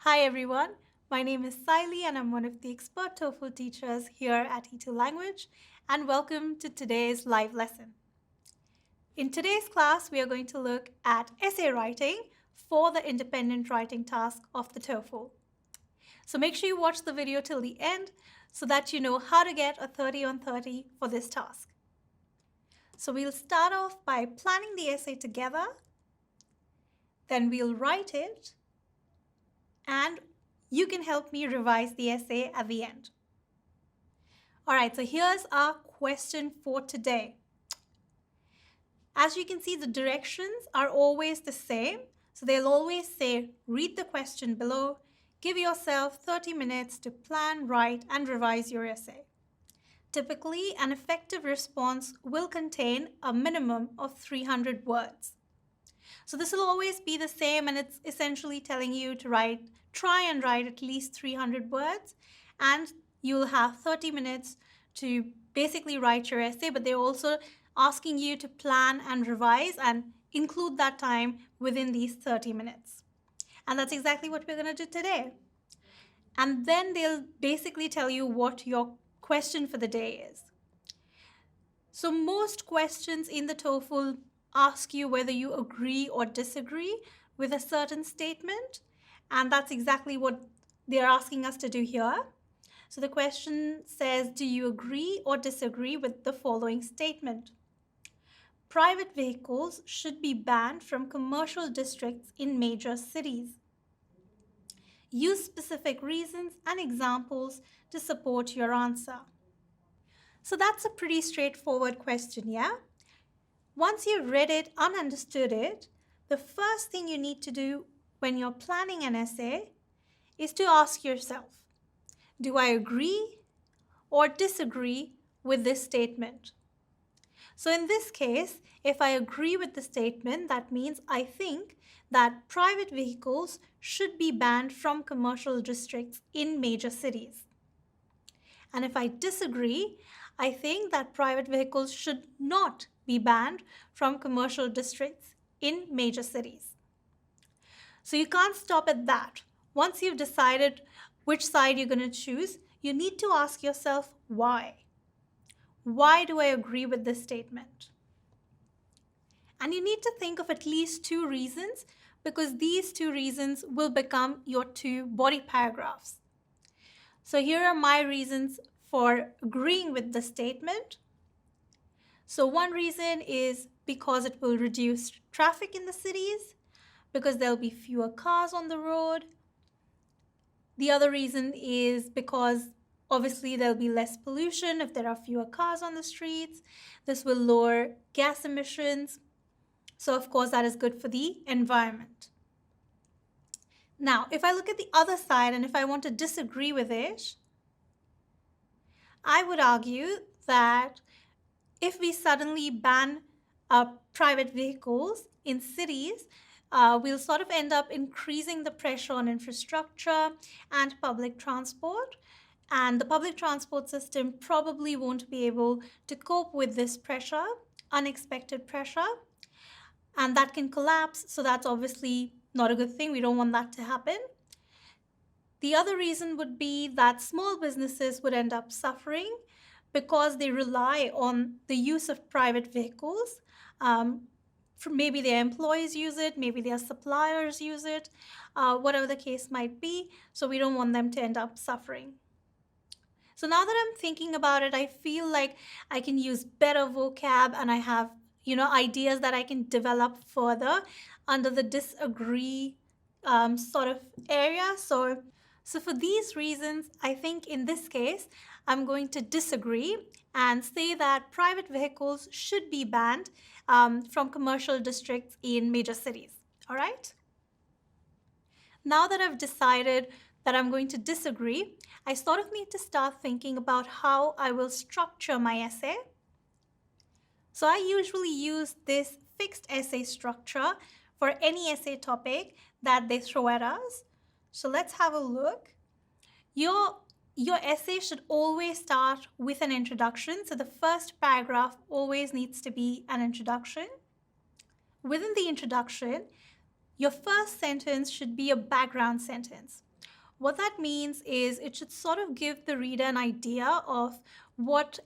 Hi everyone, my name is Sayli and I'm one of the expert Toefl teachers here at E2 Language, and welcome to today's live lesson. In today's class, we are going to look at essay writing for the independent writing task of the Toefl. So make sure you watch the video till the end so that you know how to get a 30 on 30 for this task. So we'll start off by planning the essay together, then we'll write it, and you can help me revise the essay at the end. All right, so here's our question for today. As you can see, the directions are always the same. So they'll always say, read the question below, give yourself 30 minutes to plan, write, and revise your essay. Typically, an effective response will contain a minimum of 300 words. So this will always be the same, and it's essentially telling you to try and write at least 300 words, and you'll have 30 minutes to basically write your essay, but they're also asking you to plan and revise and include that time within these 30 minutes. And that's exactly what we're going to do today. And then they'll basically tell you what your question for the day is. So most questions in the TOEFL ask you whether you agree or disagree with a certain statement, and that's exactly what they're asking us to do here. So the question says, do you agree or disagree with the following statement? Private vehicles should be banned from commercial districts in major cities. Use specific reasons and examples to support your answer. So that's a pretty straightforward question, yeah? Once you've read it and understood it, the first thing you need to do when you're planning an essay is to ask yourself, do I agree or disagree with this statement? So in this case, if I agree with the statement, that means I think that private vehicles should be banned from commercial districts in major cities. And if I disagree, I think that private vehicles should not be banned from commercial districts in major cities. So you can't stop at that. Once you've decided which side you're going to choose, you need to ask yourself why. Why do I agree with this statement? And you need to think of at least 2 reasons, because these 2 reasons will become your 2 body paragraphs. So here are my reasons for agreeing with the statement. So one reason is because it will reduce traffic in the cities, because there'll be fewer cars on the road. The other reason is because obviously there'll be less pollution if there are fewer cars on the streets. This will lower gas emissions. So of course that is good for the environment. Now, if I look at the other side and if I want to disagree with it, I would argue that if we suddenly ban private vehicles in cities, we'll sort of end up increasing the pressure on infrastructure and public transport. And the public transport system probably won't be able to cope with this pressure, unexpected pressure, and that can collapse. So that's obviously not a good thing. We don't want that to happen. The other reason would be that small businesses would end up suffering because they rely on the use of private vehicles. Maybe their employees use it, maybe their suppliers use it, whatever the case might be. So we don't want them to end up suffering. So now that I'm thinking about it, I feel like I can use better vocab, and I have ideas that I can develop further under the disagree sort of area. So for these reasons, I think in this case, I'm going to disagree and say that private vehicles should be banned from commercial districts in major cities. All right? Now that I've decided that I'm going to disagree, I sort of need to start thinking about how I will structure my essay. So I usually use this fixed essay structure for any essay topic that they throw at us. So let's have a look. Your essay should always start with an introduction. So the first paragraph always needs to be an introduction. Within the introduction, your first sentence should be a background sentence. What that means is it should sort of give the reader an idea of what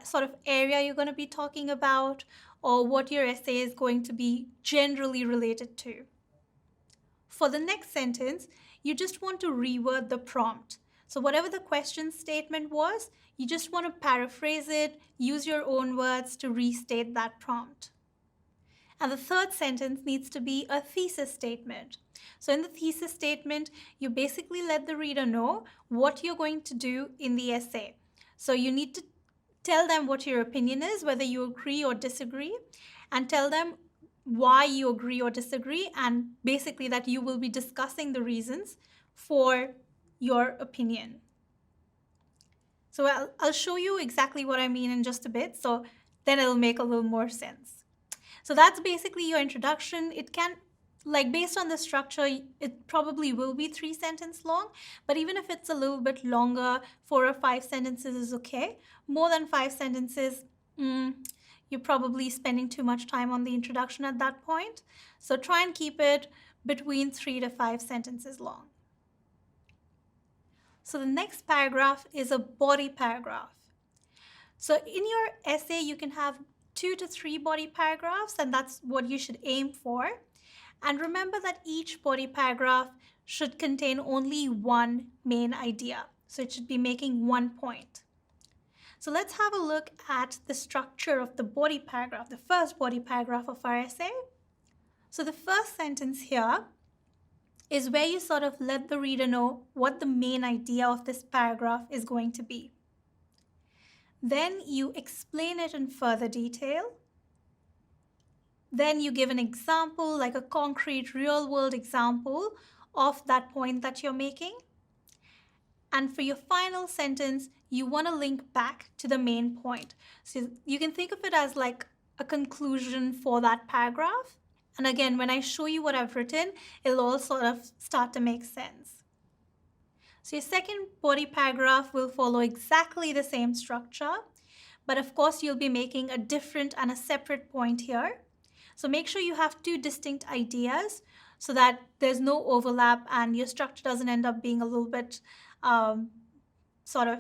sort of area you're going to be talking about or what your essay is going to be generally related to. For the next sentence, you just want to reword the prompt. So whatever the question statement was, you just want to paraphrase it, use your own words to restate that prompt. And the third sentence needs to be a thesis statement. So in the thesis statement, you basically let the reader know what you're going to do in the essay. So you need to tell them what your opinion is, whether you agree or disagree, and tell them why you agree or disagree, and basically that you will be discussing the reasons for your opinion. So I'll show you exactly what I mean in just a bit, so then it'll make a little more sense. So that's basically your introduction. It can, like based on the structure, it probably will be 3 sentences long, but even if it's a little bit longer, 4 or 5 sentences is okay. More than 5 sentences, you're probably spending too much time on the introduction at that point. So try and keep it between 3 to 5 sentences long. So the next paragraph is a body paragraph. So in your essay, you can have 2 to 3 body paragraphs, and that's what you should aim for. And remember that each body paragraph should contain only one main idea. So it should be making one point. So let's have a look at the structure of the body paragraph, the first body paragraph of our essay. So the first sentence here is where you sort of let the reader know what the main idea of this paragraph is going to be. Then you explain it in further detail. Then you give an example, like a concrete real-world example of that point that you're making. And for your final sentence, you want to link back to the main point. So you can think of it as like a conclusion for that paragraph. And again, when I show you what I've written, it'll all sort of start to make sense. So your second body paragraph will follow exactly the same structure, but of course you'll be making a different and a separate point here. So make sure you have 2 distinct ideas so that there's no overlap and your structure doesn't end up being a little bit sort of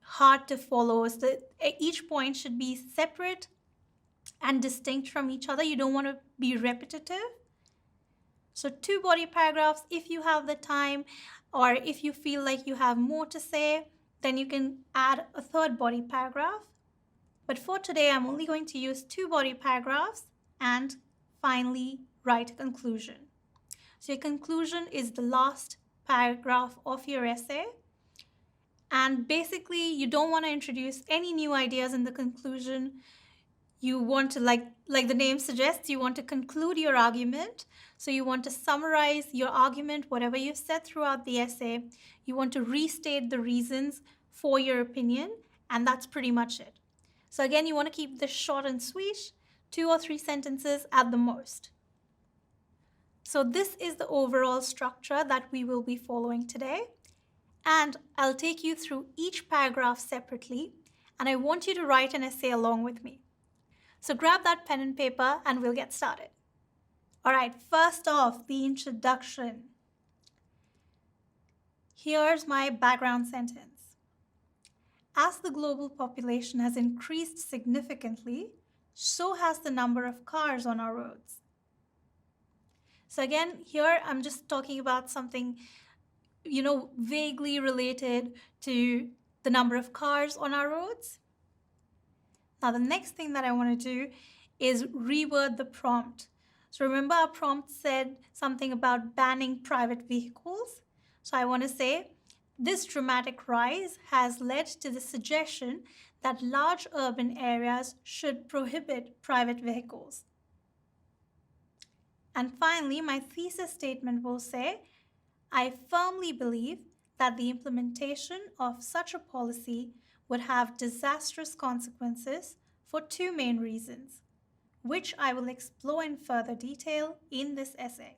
hard to follow. So each point should be separate and distinct from each other. You don't want to be repetitive. So 2 body paragraphs if you have the time, or if you feel like you have more to say, then you can add a 3rd body paragraph. But for today, I'm only going to use 2 body paragraphs and finally write a conclusion. So your conclusion is the last paragraph of your essay. And basically, you don't want to introduce any new ideas in the conclusion. You want to, like the name suggests, you want to conclude your argument. So you want to summarize your argument, whatever you've said throughout the essay. You want to restate the reasons for your opinion, and that's pretty much it. So again, you want to keep this short and sweet, 2 or 3 sentences at the most. So this is the overall structure that we will be following today. And I'll take you through each paragraph separately, and I want you to write an essay along with me. So grab that pen and paper and we'll get started. All right, first off, the introduction. Here's my background sentence. As the global population has increased significantly, so has the number of cars on our roads. So again, here I'm just talking about something, vaguely related to the number of cars on our roads. Now, the next thing that I want to do is reword the prompt. So remember our prompt said something about banning private vehicles. So I want to say, this dramatic rise has led to the suggestion that large urban areas should prohibit private vehicles. And finally, my thesis statement will say, I firmly believe that the implementation of such a policy would have disastrous consequences for 2 main reasons, which I will explore in further detail in this essay.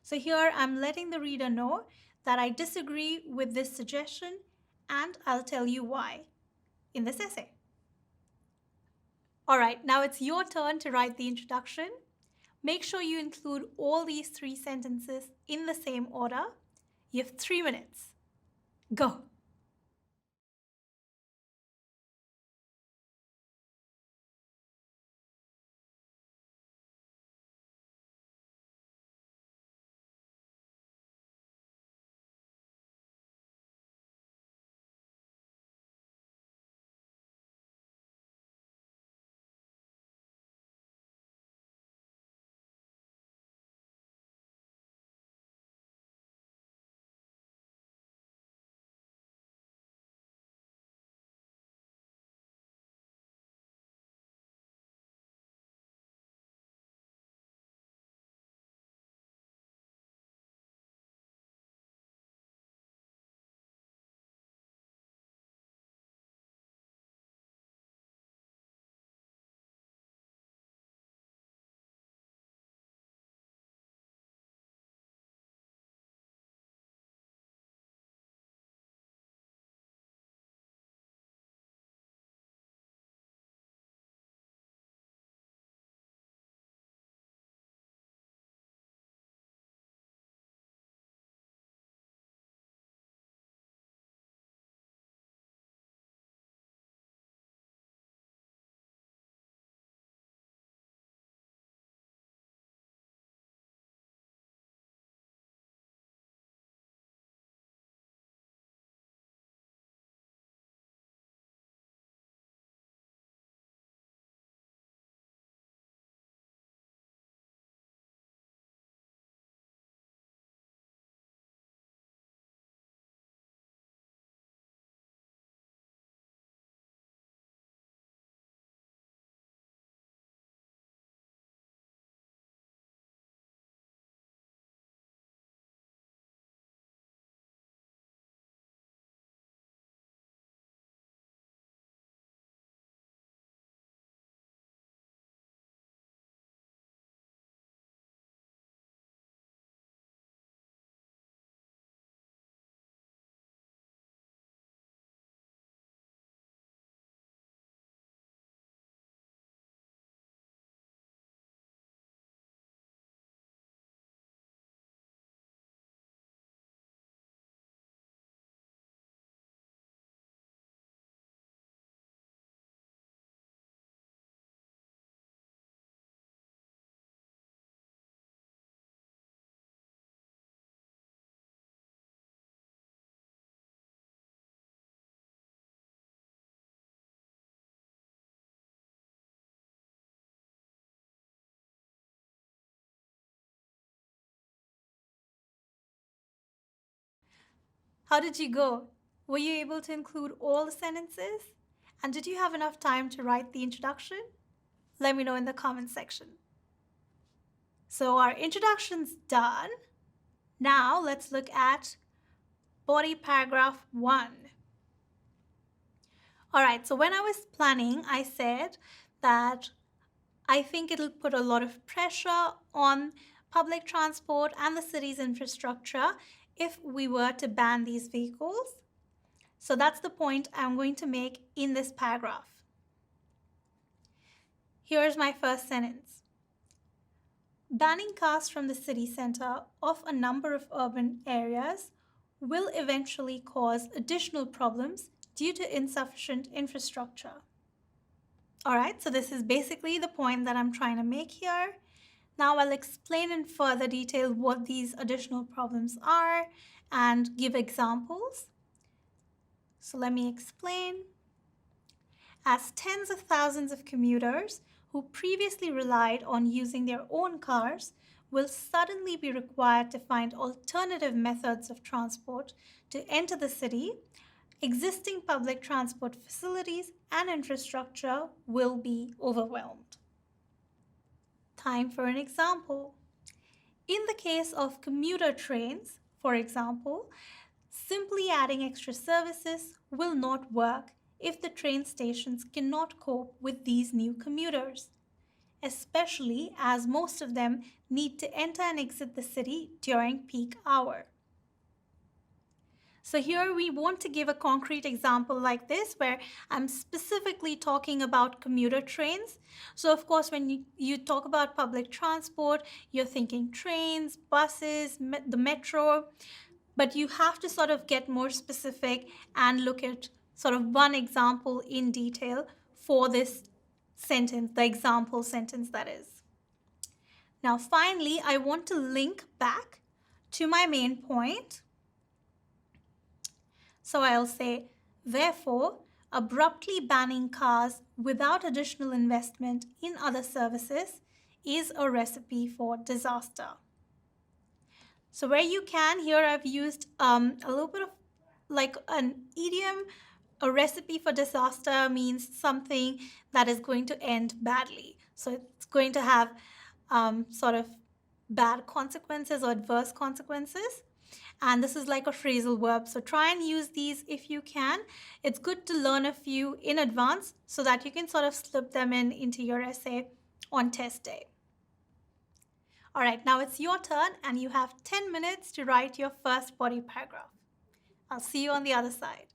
So here I'm letting the reader know that I disagree with this suggestion, and I'll tell you why in this essay. All right, now it's your turn to write the introduction. Make sure you include all these 3 sentences in the same order. You have 3 minutes. Go. How did you go? Were you able to include all the sentences? And did you have enough time to write the introduction? Let me know in the comment section. So our introduction's done. Now let's look at body paragraph 1. Alright, so when I was planning, I said that I think it'll put a lot of pressure on public transport and the city's infrastructure if we were to ban these vehicles. So that's the point I'm going to make in this paragraph. Here's my first sentence. Banning cars from the city center of a number of urban areas will eventually cause additional problems due to insufficient infrastructure. Alright, so this is basically the point that I'm trying to make here. Now I'll explain in further detail what these additional problems are and give examples. So let me explain. As tens of thousands of commuters who previously relied on using their own cars will suddenly be required to find alternative methods of transport to enter the city, existing public transport facilities and infrastructure will be overwhelmed. Time for an example. In the case of commuter trains, for example, simply adding extra services will not work if the train stations cannot cope with these new commuters, especially as most of them need to enter and exit the city during peak hour. So here we want to give a concrete example like this where I'm specifically talking about commuter trains. So of course, when you talk about public transport, you're thinking trains, buses, the metro. but you have to sort of get more specific and look at sort of one example in detail for this sentence, the example sentence that is. Now, finally, I want to link back to my main point. So I'll say, therefore, abruptly banning cars without additional investment in other services is a recipe for disaster. So where you can, here I've used a little bit of like an idiom. A recipe for disaster means something that is going to end badly. So it's going to have sort of bad consequences or adverse consequences. And this is like a phrasal verb. So try and use these if you can. It's good to learn a few in advance so that you can sort of slip them in into your essay on test day. All right, now it's your turn and you have 10 minutes to write your first body paragraph. I'll see you on the other side.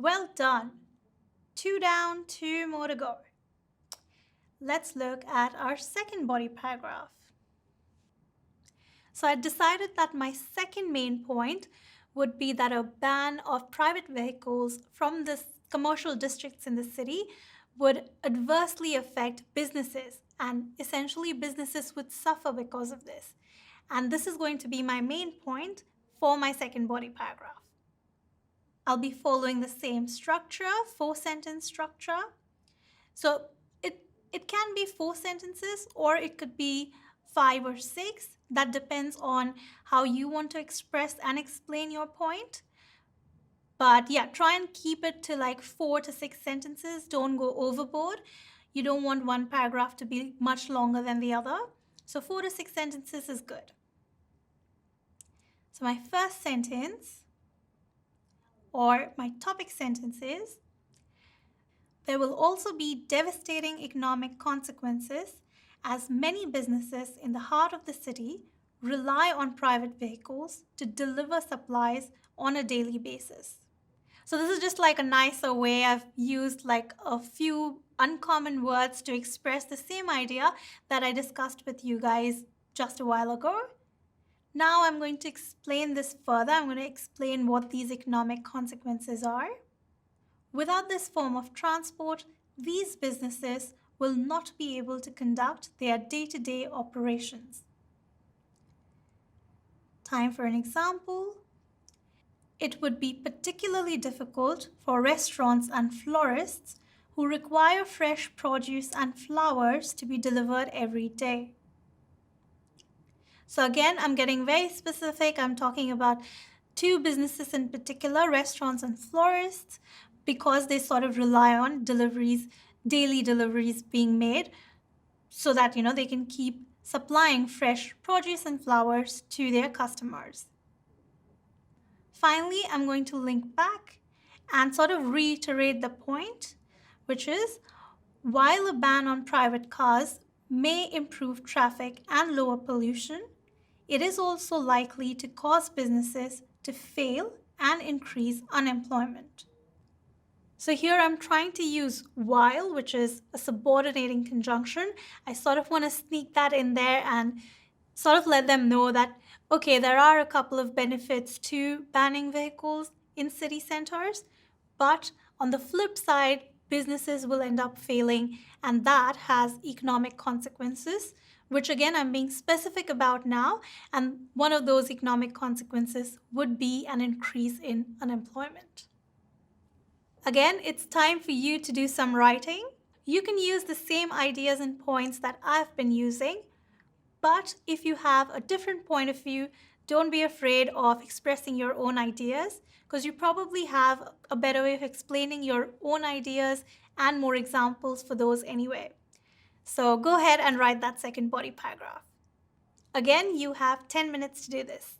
Well done. 2 down, 2 more to go. Let's look at our second body paragraph. So I decided that my second main point would be that a ban of private vehicles from the commercial districts in the city would adversely affect businesses, and essentially businesses would suffer because of this. And this is going to be my main point for my second body paragraph. I'll be following the same structure, 4-sentence structure. So it can be 4 sentences or it could be 5 or 6. That depends on how you want to express and explain your point. But yeah, try and keep it to like 4 to 6 sentences. Don't go overboard. You don't want one paragraph to be much longer than the other. So 4 to 6 sentences is good. So my first sentence or my topic sentence is, there will also be devastating economic consequences as many businesses in the heart of the city rely on private vehicles to deliver supplies on a daily basis. So this is just like a nicer way. I've used like a few uncommon words to express the same idea that I discussed with you guys just a while ago. Now I'm going to explain this further. I'm going to explain what these economic consequences are. Without this form of transport, these businesses will not be able to conduct their day-to-day operations. Time for an example. It would be particularly difficult for restaurants and florists who require fresh produce and flowers to be delivered every day. So again, I'm getting very specific. I'm talking about 2 businesses in particular, restaurants and florists, because they sort of rely on deliveries, daily deliveries being made so that, they can keep supplying fresh produce and flowers to their customers. Finally, I'm going to link back and sort of reiterate the point, which is, while a ban on private cars may improve traffic and lower pollution, it is also likely to cause businesses to fail and increase unemployment. So here I'm trying to use while, which is a subordinating conjunction. I sort of want to sneak that in there and sort of let them know that, okay, there are a couple of benefits to banning vehicles in city centers, but on the flip side, businesses will end up failing, and that has economic consequences, which again, I'm being specific about now. And one of those economic consequences would be an increase in unemployment. Again, it's time for you to do some writing. You can use the same ideas and points that I've been using, but if you have a different point of view, don't be afraid of expressing your own ideas, because you probably have a better way of explaining your own ideas and more examples for those anyway. So go ahead and write that second body paragraph. Again, you have 10 minutes to do this.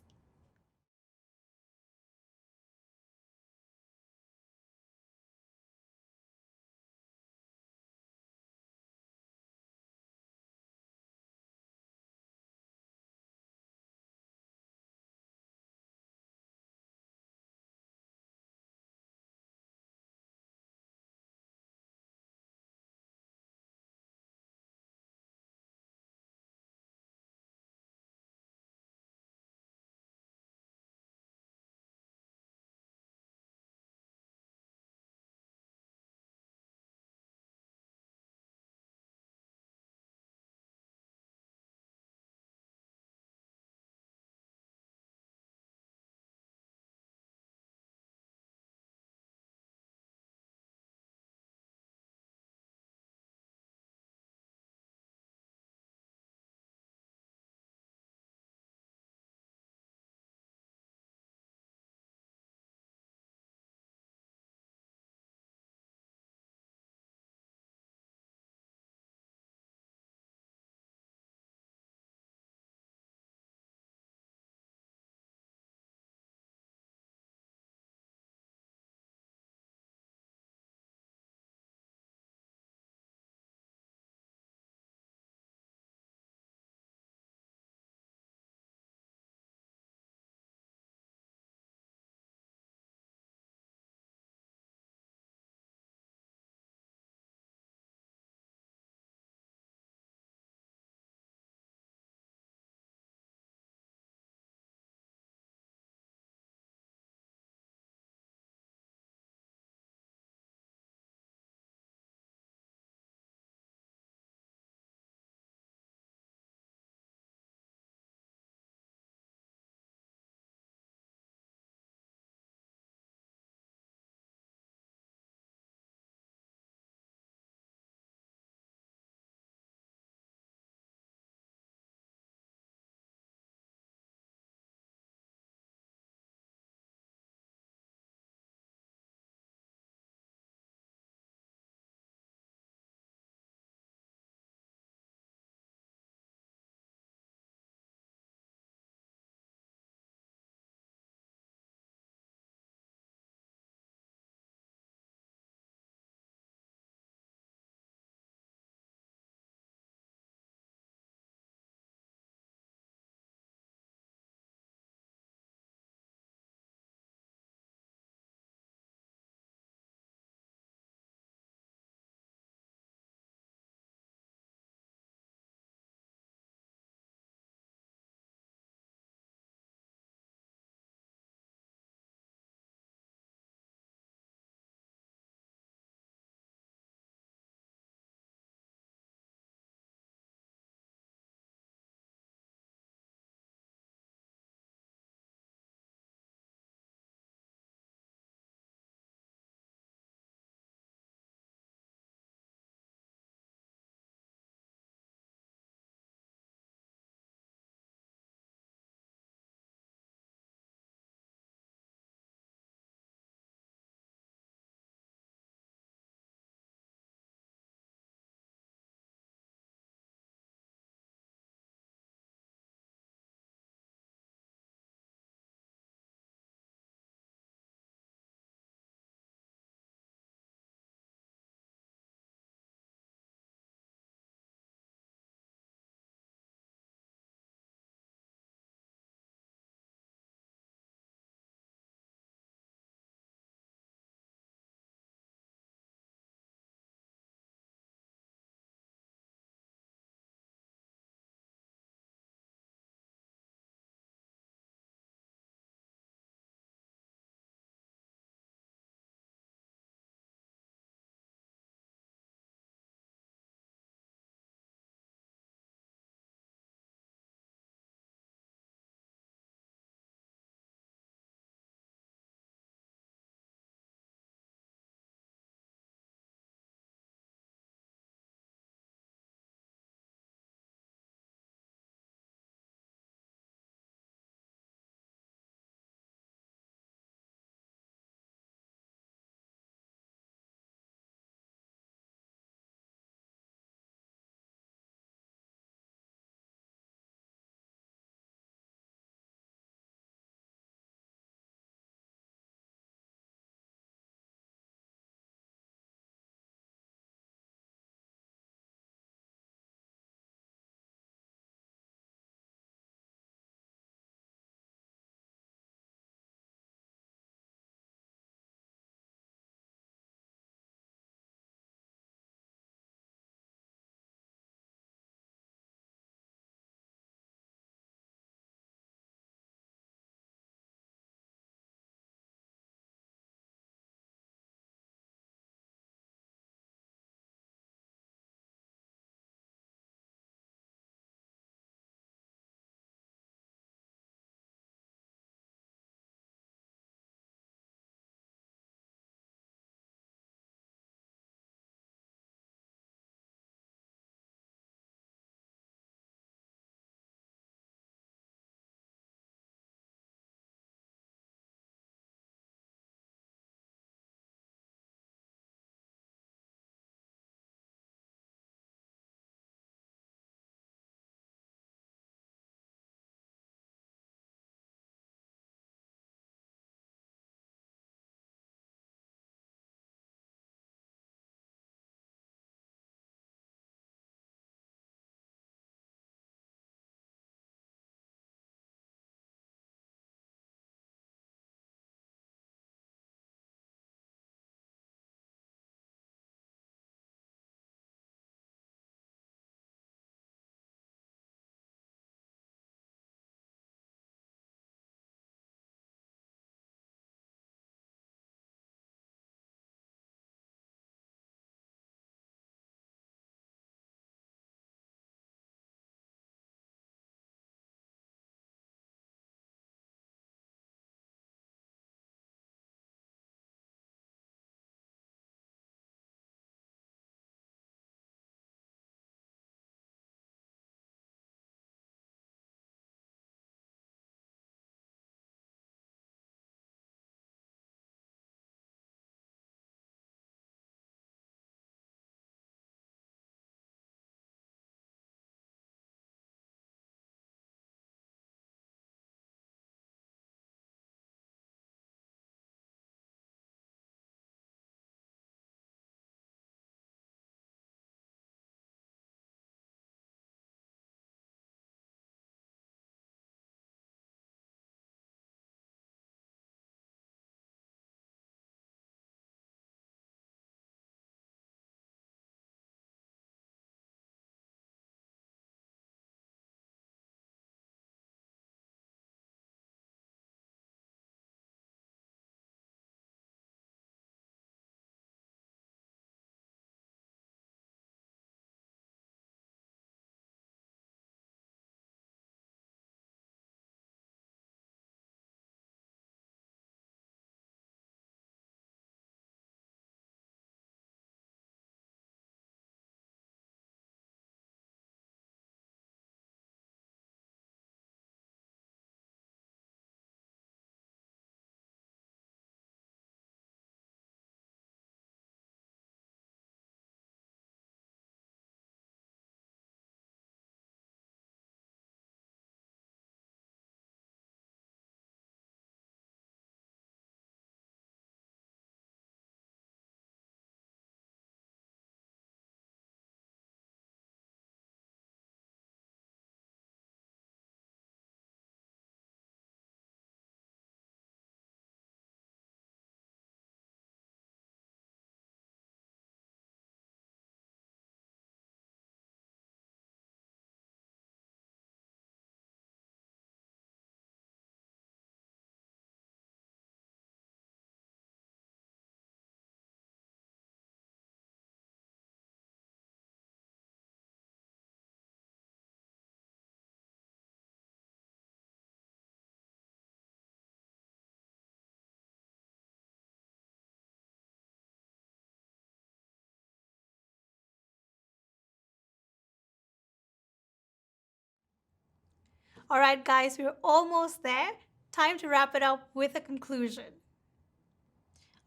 All right, guys, we're almost there. Time to wrap it up with a conclusion.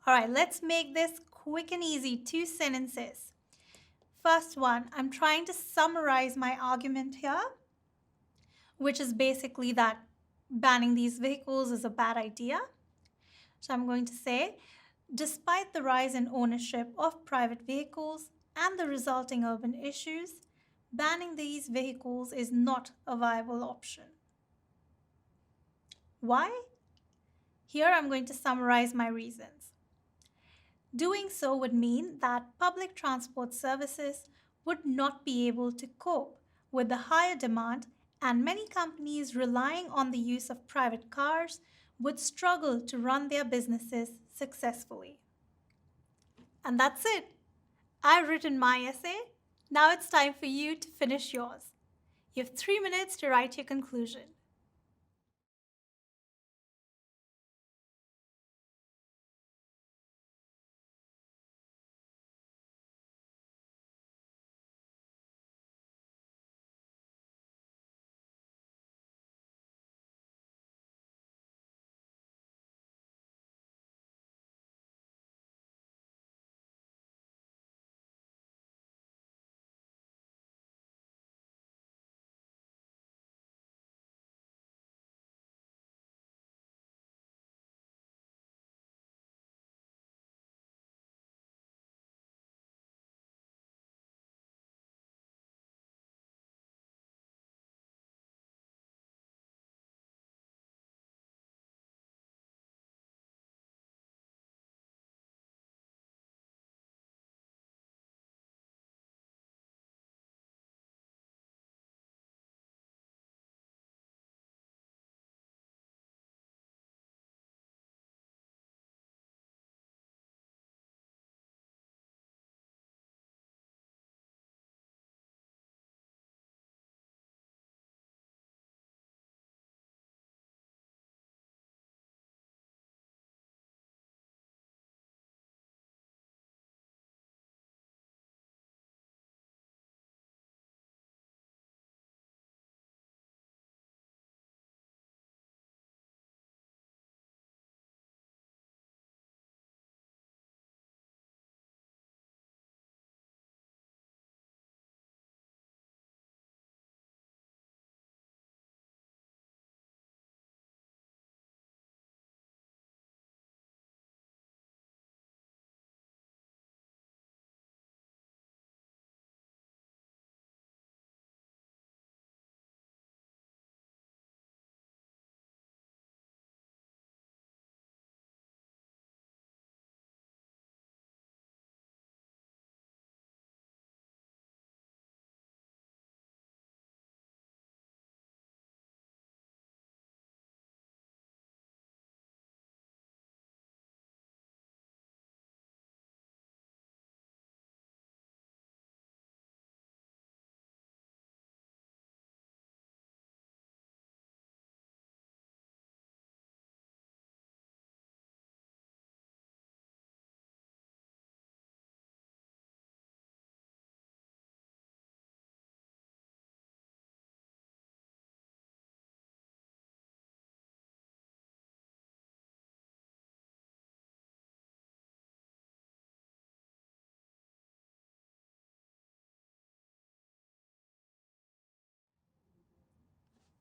All right, let's make this quick and easy. 2 sentences. First one, I'm trying to summarize my argument here, which is basically that banning these vehicles is a bad idea. So I'm going to say, despite the rise in ownership of private vehicles and the resulting urban issues, banning these vehicles is not a viable option. Why? Here I'm going to summarize my reasons. Doing so would mean that public transport services would not be able to cope with the higher demand, and many companies relying on the use of private cars would struggle to run their businesses successfully. And that's it. I've written my essay. Now it's time for you to finish yours. You have 3 minutes to write your conclusion.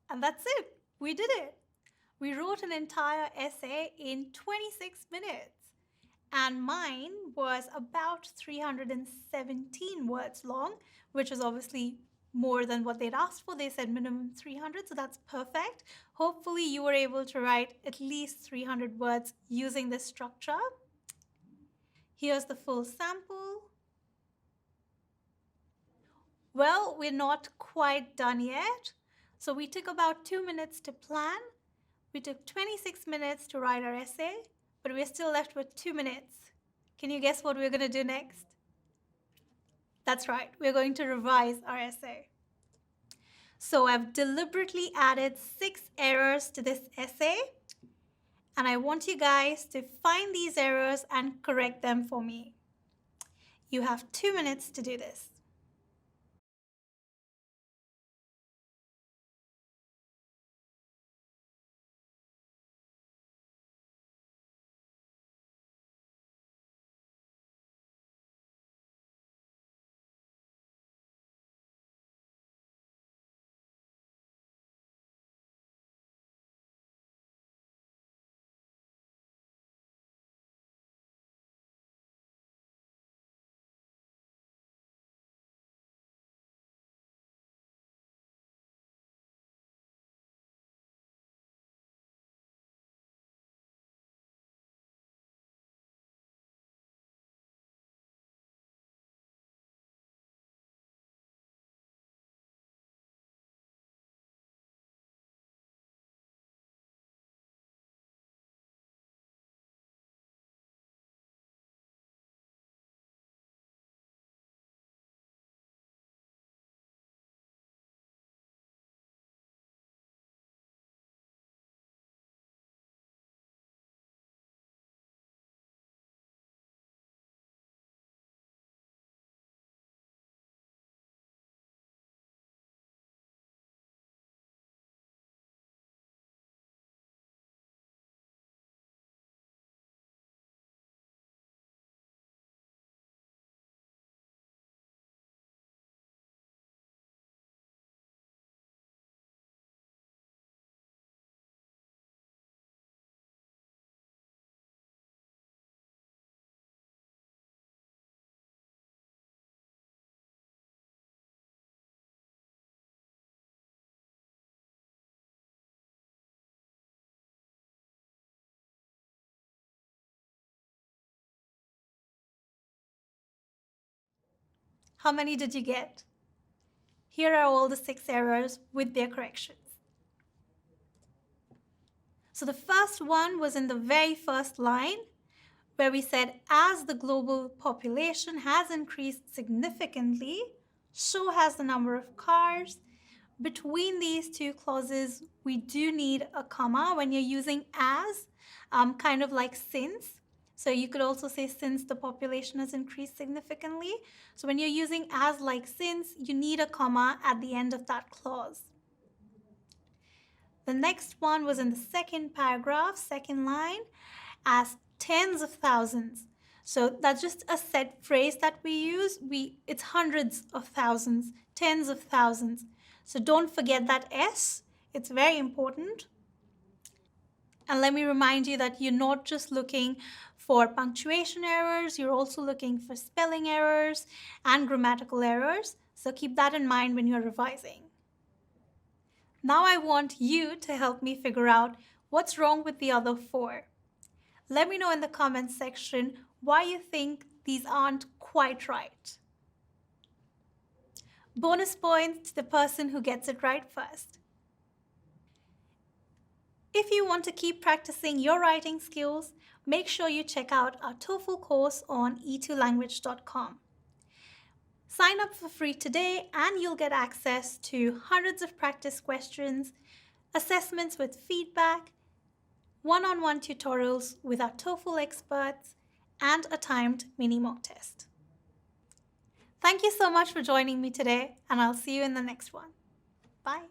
And that's it. We did it. We wrote an entire essay in 26 minutes. And mine was about 317 words long, which is obviously more than what they'd asked for. They said minimum 300, so that's perfect. Hopefully, you were able to write at least 300 words using this structure. Here's the full sample. Well, we're not quite done yet. So we took about 2 minutes to plan. We took 26 minutes to write our essay, but we're still left with 2 minutes. Can you guess what we're going to do next? That's right, we're going to revise our essay. So I've deliberately added 6 errors to this essay, and I want you guys to find these errors and correct them for me. You have 2 minutes to do this. How many did you get? Here are all the 6 errors with their corrections. So the first one was in the very first line, where we said, as the global population has increased significantly, so has the number of cars. Between these two clauses, we do need a comma when you're using as, kind of like since. So you could also say since the population has increased significantly. So when you're using as like since, you need a comma at the end of that clause. The next one was in the second paragraph, second line, as tens of thousands. So that's just a set phrase that we use. It's hundreds of thousands, tens of thousands. So don't forget that S. It's very important. And let me remind you that you're not just looking for punctuation errors, you're also looking for spelling errors and grammatical errors. So keep that in mind when you're revising. Now I want you to help me figure out what's wrong with the other 4. Let me know in the comments section why you think these aren't quite right. Bonus points to the person who gets it right first. If you want to keep practicing your writing skills, make sure you check out our Toefl course on e2language.com. Sign up for free today and you'll get access to hundreds of practice questions, assessments with feedback, one-on-one tutorials with our Toefl experts, and a timed mini mock test. Thank you so much for joining me today, and I'll see you in the next one. Bye.